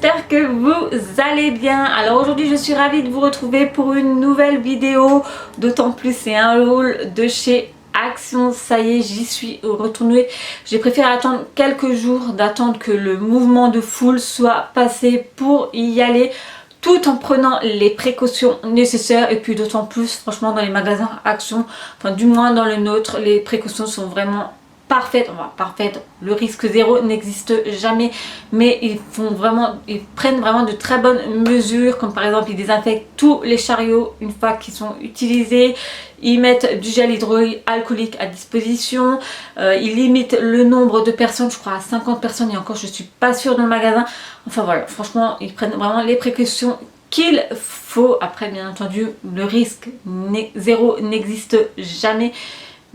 j'espère que vous allez bien. Alors aujourd'hui je suis ravie de vous retrouver pour une nouvelle vidéo, d'autant plus c'est un haul de chez Action. Ça y est, j'y suis retournée. J'ai préféré attendre quelques jours, d'attendre que le mouvement de foule soit passé pour y aller, tout en prenant les précautions nécessaires. Et puis d'autant plus, franchement, dans les magasins Action, enfin du moins dans le nôtre, les précautions sont vraiment parfaite, enfin parfaite, le risque zéro n'existe jamais, mais ils prennent vraiment de très bonnes mesures, comme par exemple ils désinfectent tous les chariots une fois qu'ils sont utilisés, ils mettent du gel hydroalcoolique à disposition, ils limitent le nombre de personnes, je crois à 50 personnes, et encore je suis pas sûre dans le magasin. Enfin voilà, franchement ils prennent vraiment les précautions qu'il faut. Après bien entendu le risque zéro n'existe jamais,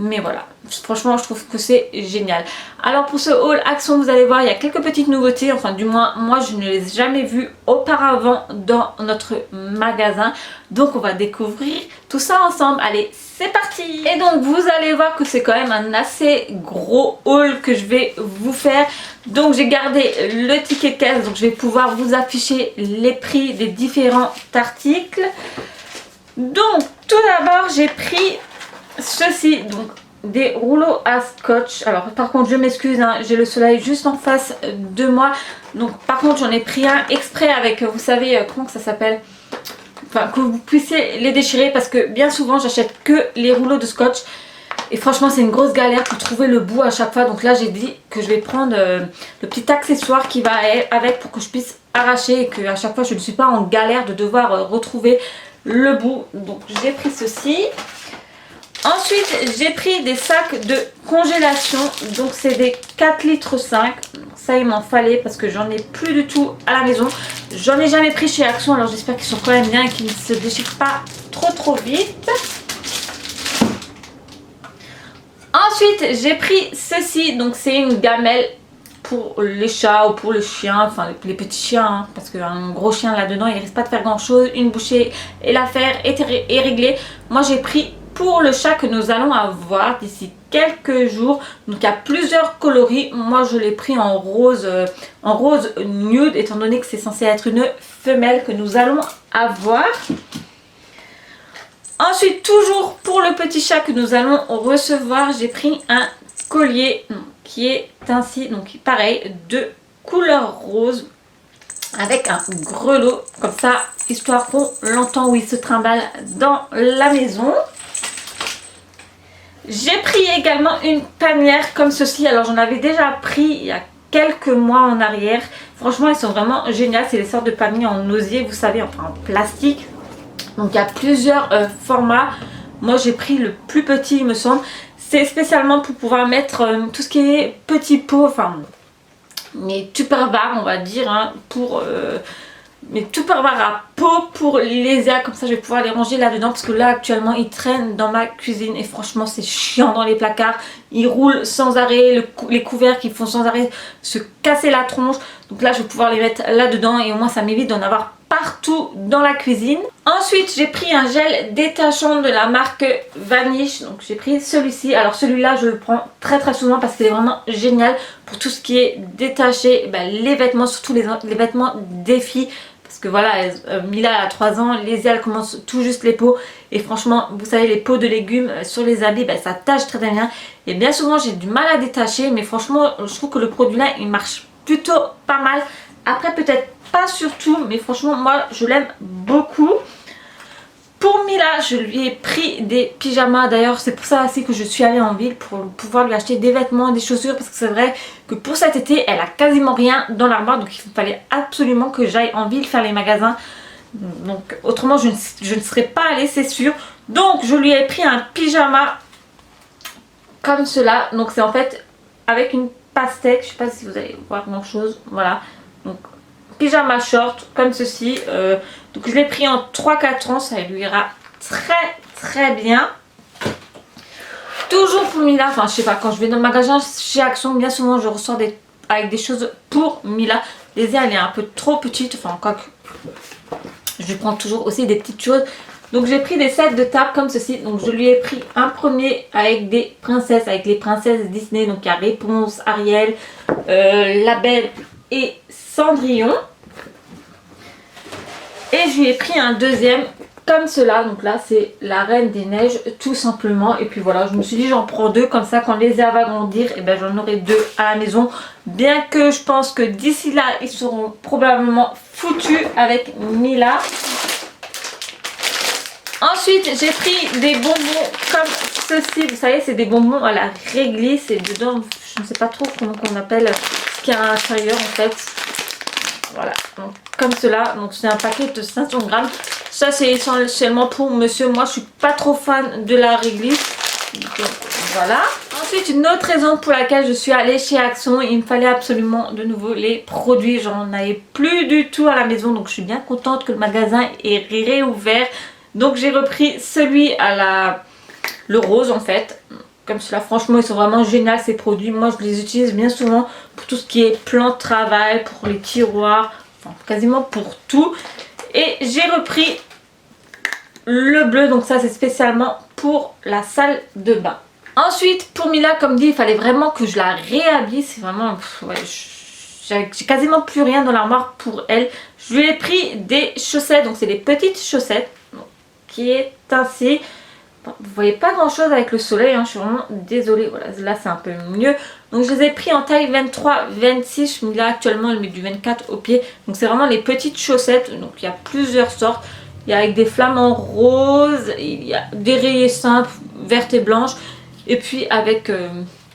mais voilà, franchement je trouve que c'est génial. Alors pour ce haul Action, vous allez voir, il y a quelques petites nouveautés, enfin du moins moi je ne les ai jamais vues auparavant dans notre magasin. Donc on va découvrir tout ça ensemble. Allez, c'est parti. Et donc vous allez voir que c'est quand même un assez gros haul que je vais vous faire. Donc j'ai gardé le ticket de caisse, donc je vais pouvoir vous afficher les prix des différents articles. Donc tout d'abord j'ai pris ceci, donc des rouleaux à scotch. Alors par contre je m'excuse, hein, j'ai le soleil juste en face de moi, donc par contre j'en ai pris un exprès avec, vous savez comment ça s'appelle, enfin que vous puissiez les déchirer, parce que bien souvent j'achète que les rouleaux de scotch et franchement c'est une grosse galère pour trouver le bout à chaque fois. Donc là j'ai dit que je vais prendre le petit accessoire qui va avec pour que je puisse arracher et que à chaque fois je ne suis pas en galère de devoir retrouver le bout. Donc j'ai pris ceci. Ensuite j'ai pris des sacs de congélation, donc c'est des 4 litres 5. Ça il m'en fallait parce que j'en ai plus du tout à la maison. J'en ai jamais pris chez Action, alors j'espère qu'ils sont quand même bien et qu'ils ne se déchirent pas trop vite. Ensuite j'ai pris ceci, donc c'est une gamelle pour les chats ou pour le chien, enfin les petits chiens, hein, parce qu'un gros chien là dedans il risque pas de faire grand chose. Une bouchée et l'affaire est réglée. Moi j'ai pris pour le chat que nous allons avoir d'ici quelques jours. Donc il y a plusieurs coloris. Moi je l'ai pris en rose nude, étant donné que c'est censé être une femelle que nous allons avoir. Ensuite, toujours pour le petit chat que nous allons recevoir, j'ai pris un collier qui est ainsi, donc pareil, de couleur rose, avec un grelot comme ça, histoire qu'on l'entend où il se trimballe dans la maison. J'ai pris également une panière comme ceci. Alors j'en avais déjà pris il y a quelques mois en arrière. Franchement ils sont vraiment géniaux. C'est des sortes de paniers en osier, vous savez, enfin en plastique. Donc il y a plusieurs formats. Moi j'ai pris le plus petit il me semble. C'est spécialement pour pouvoir mettre tout ce qui est petits pots, enfin mes tupperwares on va dire, hein, pour mes tupperwares à pot pour les airs, comme ça je vais pouvoir les ranger là dedans, parce que là actuellement ils traînent dans ma cuisine et franchement c'est chiant dans les placards. Ils roulent sans arrêt, les couverts qui font sans arrêt se casser la tronche. Donc là je vais pouvoir les mettre là dedans et au moins ça m'évite d'en avoir partout dans la cuisine. Ensuite j'ai pris un gel détachant de la marque Vanish, donc j'ai pris celui-ci. Alors celui-là je le prends très souvent parce qu'il est vraiment génial pour tout ce qui est détaché, les vêtements, surtout les vêtements des filles. Parce que voilà, Mila a 3 ans, Lézia elle commence tout juste les peaux. Et franchement, vous savez, les peaux de légumes sur les habits, ça tâche très bien. Et bien souvent j'ai du mal à détacher, mais franchement je trouve que le produit là il marche plutôt pas mal. Après peut-être pas sur tout, mais franchement moi je l'aime beaucoup. Pour Mila je lui ai pris des pyjamas, d'ailleurs c'est pour ça aussi que je suis allée en ville, pour pouvoir lui acheter des vêtements, des chaussures, parce que c'est vrai que pour cet été elle a quasiment rien dans l'armoire, donc il fallait absolument que j'aille en ville faire les magasins. Donc autrement je ne serais pas allée, c'est sûr. Donc je lui ai pris un pyjama comme cela, donc c'est en fait avec une pastèque, je sais pas si vous allez voir grand chose, voilà. Donc pyjama short comme ceci, donc je l'ai pris en 3-4 ans, ça lui ira très bien. Toujours pour Mila, enfin je sais pas, quand je vais dans le magasin chez Action, bien souvent je ressors avec des choses pour Mila. Lézia elle est un peu trop petite, enfin quoique je prends toujours aussi des petites choses. Donc j'ai pris des sets de table comme ceci. Donc je lui ai pris un premier avec des princesses, avec les princesses Disney. Donc il y a Réponse, Ariel, La Belle et Cendrillon. Et je lui ai pris un deuxième comme cela. Donc là c'est la Reine des Neiges tout simplement. Et puis voilà, je me suis dit j'en prends deux, comme ça quand les herbes vont grandir, et ben j'en aurai deux à la maison. Bien que je pense que d'ici là ils seront probablement foutus avec Mila. Ensuite j'ai pris des bonbons comme ceci. Vous savez, c'est des bonbons à la réglisse. Et dedans je ne sais pas trop comment on appelle ce qu'il y a à l'intérieur en fait. Voilà, donc comme cela. Donc c'est un paquet de 500 grammes. Ça c'est essentiellement pour monsieur. Moi je suis pas trop fan de la réglisse. Donc voilà. Ensuite, une autre raison pour laquelle je suis allée chez Action, il me fallait absolument de nouveau les produits. J'en avais plus du tout à la maison. Donc je suis bien contente que le magasin est réouvert. Donc j'ai repris celui à le rose en fait. Comme cela, franchement ils sont vraiment géniaux ces produits. Moi je les utilise bien souvent pour tout ce qui est plan de travail, pour les tiroirs, enfin quasiment pour tout. Et j'ai repris le bleu, donc ça c'est spécialement pour la salle de bain. Ensuite pour Mila, comme dit, il fallait vraiment que je la réhabille. C'est vraiment... ouais, j'ai quasiment plus rien dans l'armoire pour elle. Je lui ai pris des chaussettes, donc c'est des petites chaussettes qui est ainsi. Bon, vous voyez pas grand chose avec le soleil, hein, je suis vraiment désolée. Voilà, là c'est un peu mieux. Donc je les ai pris en taille 23-26. Mila actuellement elle met du 24 au pied. Donc c'est vraiment les petites chaussettes. Donc il y a plusieurs sortes. Il y a avec des flamants roses, il y a des rayées simples, vertes et blanches. Et puis avec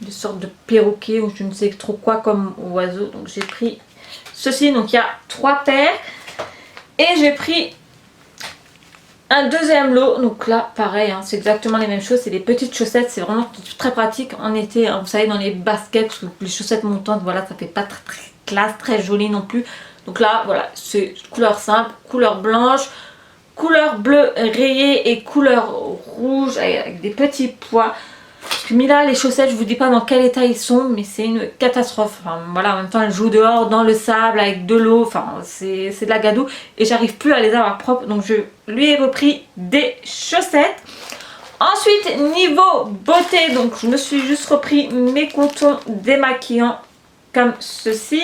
des sortes de perroquets ou je ne sais trop quoi comme oiseaux. Donc j'ai pris ceci. Donc il y a 3 paires. Et j'ai pris un deuxième lot. Donc là pareil, hein, c'est exactement les mêmes choses. C'est des petites chaussettes. C'est vraiment très pratique en été, hein, vous savez, dans les baskets. Parce que les chaussettes montantes, voilà, ça fait pas très classe, très joli non plus. Donc là voilà, c'est couleur simple, couleur blanche, couleur bleu rayé et couleur rouge avec des petits pois. Parce que Mila, les chaussettes, je vous dis pas dans quel état ils sont, mais c'est une catastrophe. Enfin, voilà, en même temps elle joue dehors dans le sable avec de l'eau, enfin c'est de la gadoue et j'arrive plus à les avoir propres. Donc je lui ai repris des chaussettes. Ensuite niveau beauté, donc je me suis juste repris mes contours démaquillants comme ceci.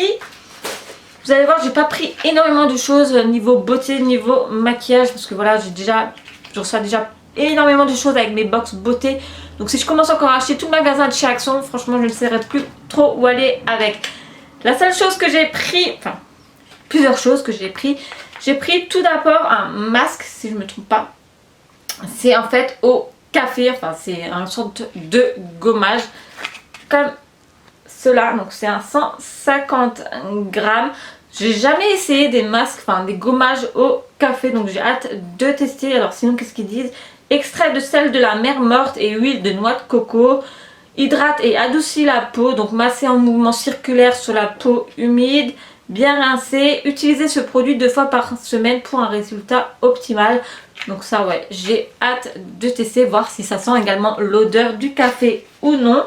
Vous allez voir, j'ai pas pris énormément de choses niveau beauté, niveau maquillage, parce que voilà, je reçois déjà énormément de choses avec mes box beauté. Donc si je commence encore à acheter tout le magasin de chez Action, franchement je ne saurais plus trop où aller avec. La seule chose que j'ai pris, enfin plusieurs choses que j'ai pris tout d'abord un masque, si je ne me trompe pas. C'est en fait au café, enfin c'est une sorte de gommage comme cela. Donc c'est un 150 grammes. J'ai jamais essayé des masques, enfin des gommages au café, donc j'ai hâte de tester. Alors sinon qu'est-ce qu'ils disent? Extrait de sel de la mer morte et huile de noix de coco. Hydrate et adoucit la peau, donc masser en mouvement circulaire sur la peau humide. Bien rincé. Utilisez ce produit 2 fois par semaine pour un résultat optimal. Donc ça ouais, j'ai hâte de tester, voir si ça sent également l'odeur du café ou non.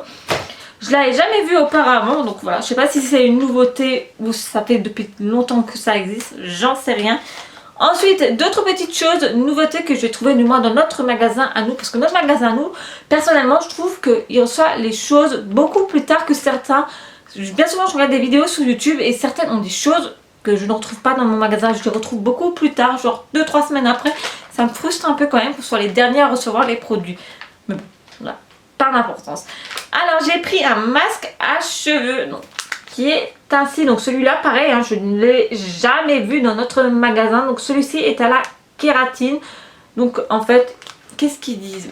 Je ne l'avais jamais vu auparavant, donc voilà, je sais pas si c'est une nouveauté ou si ça fait depuis longtemps que ça existe, j'en sais rien. Ensuite, d'autres petites choses, nouveautés que je vais trouver du moins dans notre magasin à nous, parce que notre magasin à nous, personnellement, je trouve qu'il reçoit les choses beaucoup plus tard que certains. Bien souvent, je regarde des vidéos sur YouTube et certaines ont des choses que je ne retrouve pas dans mon magasin, je les retrouve beaucoup plus tard, genre 2-3 semaines après. Ça me frustre un peu quand même que ce soit les derniers à recevoir les produits. Mais bon, voilà, pas d'importance. Alors j'ai pris un masque à cheveux donc, qui est ainsi. Donc celui-là pareil, hein, je ne l'ai jamais vu dans notre magasin. Donc celui-ci est à la kératine. Donc en fait, qu'est-ce qu'ils disent?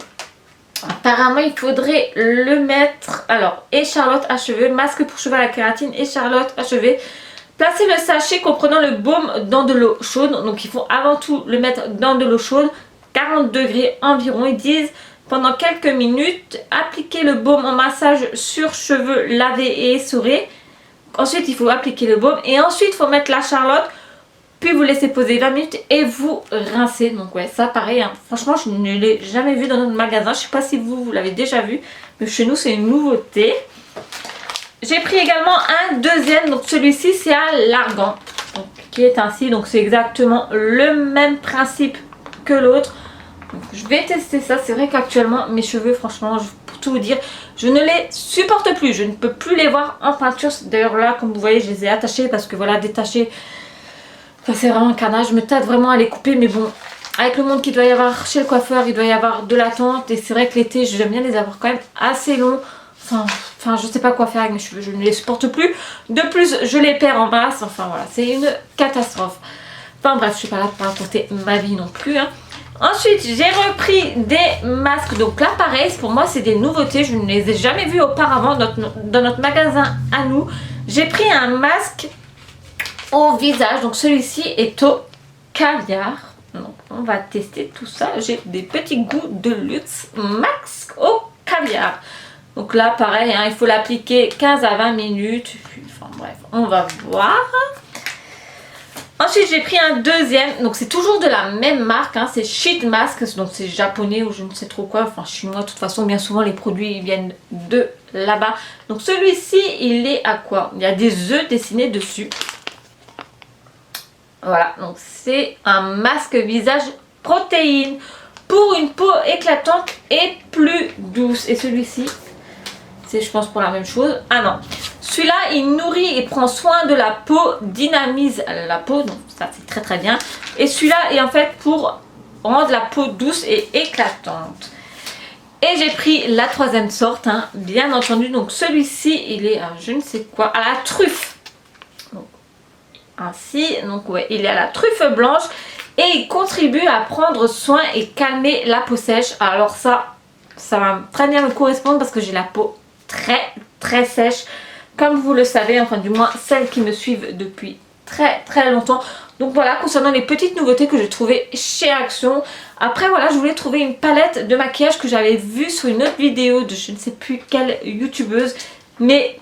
Apparemment il faudrait le mettre. Alors écharlotte à cheveux, masque pour cheveux à la kératine, écharlotte à cheveux. Placez le sachet comprenant le baume dans de l'eau chaude. Donc il faut avant tout le mettre dans de l'eau chaude, 40 degrés environ. Ils disent pendant quelques minutes, appliquez le baume en massage sur cheveux lavés et essorés. Ensuite il faut appliquer le baume et ensuite il faut mettre la charlotte. Puis vous laissez poser 20 minutes et vous rincez. Donc ouais, ça pareil, hein. Franchement je ne l'ai jamais vu dans notre magasin. Je ne sais pas si vous l'avez déjà vu, mais chez nous c'est une nouveauté. J'ai pris également un deuxième, donc celui-ci c'est à l'argan, qui est ainsi, donc c'est exactement le même principe que l'autre. Je vais tester ça, c'est vrai qu'actuellement mes cheveux, franchement, pour tout vous dire, je ne les supporte plus, je ne peux plus les voir en peinture. D'ailleurs là, comme vous voyez, je les ai attachés parce que voilà, détacher, Ça c'est vraiment un carnage, je me tâte vraiment à les couper, mais bon, avec le monde qu'il doit y avoir chez le coiffeur, il doit y avoir de l'attente. Et c'est vrai que l'été, j'aime bien les avoir quand même assez longs. Enfin, je sais pas quoi faire avec mes cheveux, je ne les supporte plus. De plus, je les perds en masse. Enfin voilà, c'est une catastrophe. Enfin bref, je suis pas là pour raconter ma vie non plus. Hein. Ensuite, j'ai repris des masques. Donc là, pareil, pour moi, c'est des nouveautés. Je ne les ai jamais vus auparavant dans notre magasin à nous. J'ai pris un masque au visage. Donc celui-ci est au caviar. Donc on va tester tout ça. J'ai des petits goûts de luxe masque au caviar. Donc là, pareil, hein, il faut l'appliquer 15 à 20 minutes. Enfin bref, on va voir. Ensuite, j'ai pris un deuxième. Donc c'est toujours de la même marque. Hein, c'est Sheet Mask. Donc c'est japonais ou je ne sais trop quoi. Enfin chinois. De toute façon, bien souvent, les produits ils viennent de là-bas. Donc celui-ci, il est à quoi? Il y a des œufs dessinés dessus. Voilà. Donc c'est un masque visage protéine pour une peau éclatante et plus douce. Et celui-ci, c'est je pense pour la même chose. Ah non. Celui-là, il nourrit et prend soin de la peau, dynamise la peau. Donc ça, c'est très très bien. Et celui-là est en fait pour rendre la peau douce et éclatante. Et j'ai pris la troisième sorte, hein, bien entendu. Donc celui-ci, il est à je ne sais quoi, à la truffe. Donc, ainsi, donc ouais, il est à la truffe blanche. Et il contribue à prendre soin et calmer la peau sèche. Alors ça va très bien me correspondre parce que j'ai la peau très très sèche. Comme vous le savez, enfin du moins celles qui me suivent depuis très très longtemps. Donc voilà, concernant les petites nouveautés que j'ai trouvées chez Action. Après voilà, je voulais trouver une palette de maquillage que j'avais vue sur une autre vidéo de je ne sais plus quelle youtubeuse. Mais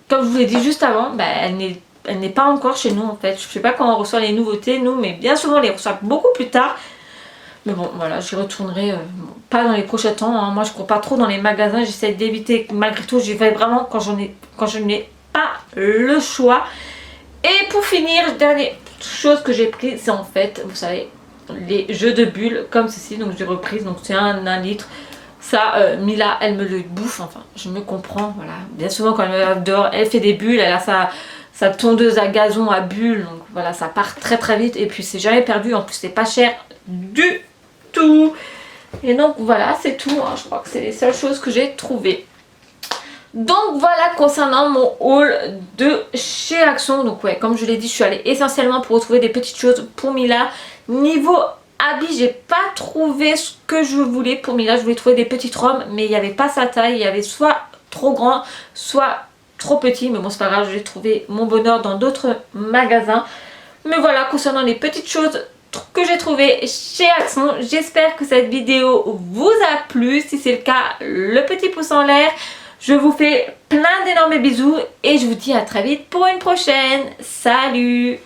comme je vous l'ai dit juste avant, bah, elle n'est pas encore chez nous en fait. Je ne sais pas quand on reçoit les nouveautés nous, mais bien souvent on les reçoit beaucoup plus tard. Mais bon, voilà, j'y retournerai pas dans les prochains temps. Hein. Moi, je cours pas trop dans les magasins. J'essaie d'éviter. Malgré tout, j'y vais vraiment quand je n'ai pas le choix. Et pour finir, dernière chose que j'ai pris, c'est en fait, vous savez, les jeux de bulles comme ceci. Donc, j'ai reprise. Donc, c'est un litre. Ça, Mila, elle me le bouffe. Enfin, je me comprends. Voilà. Bien souvent, quand elle va dehors, elle fait des bulles. Elle a sa tondeuse à gazon à bulles. Donc, voilà, ça part très très vite. Et puis, c'est jamais perdu. En plus, c'est pas cher du tout. Et donc voilà, c'est tout. Hein. Je crois que c'est les seules choses que j'ai trouvées. Donc voilà concernant mon haul de chez Action. Donc ouais, comme je l'ai dit, je suis allée essentiellement pour retrouver des petites choses pour Mila. Niveau habits, j'ai pas trouvé ce que je voulais pour Mila. Je voulais trouver des petites robes, mais il n'y avait pas sa taille. Il y avait soit trop grand, soit trop petit. Mais bon, c'est pas grave, j'ai trouvé mon bonheur dans d'autres magasins. Mais voilà, concernant les petites choses que j'ai trouvé chez Action. J'espère que cette vidéo vous a plu. Si c'est le cas, le petit pouce en l'air. Je vous fais plein d'énormes bisous et je vous dis à très vite pour une prochaine. Salut!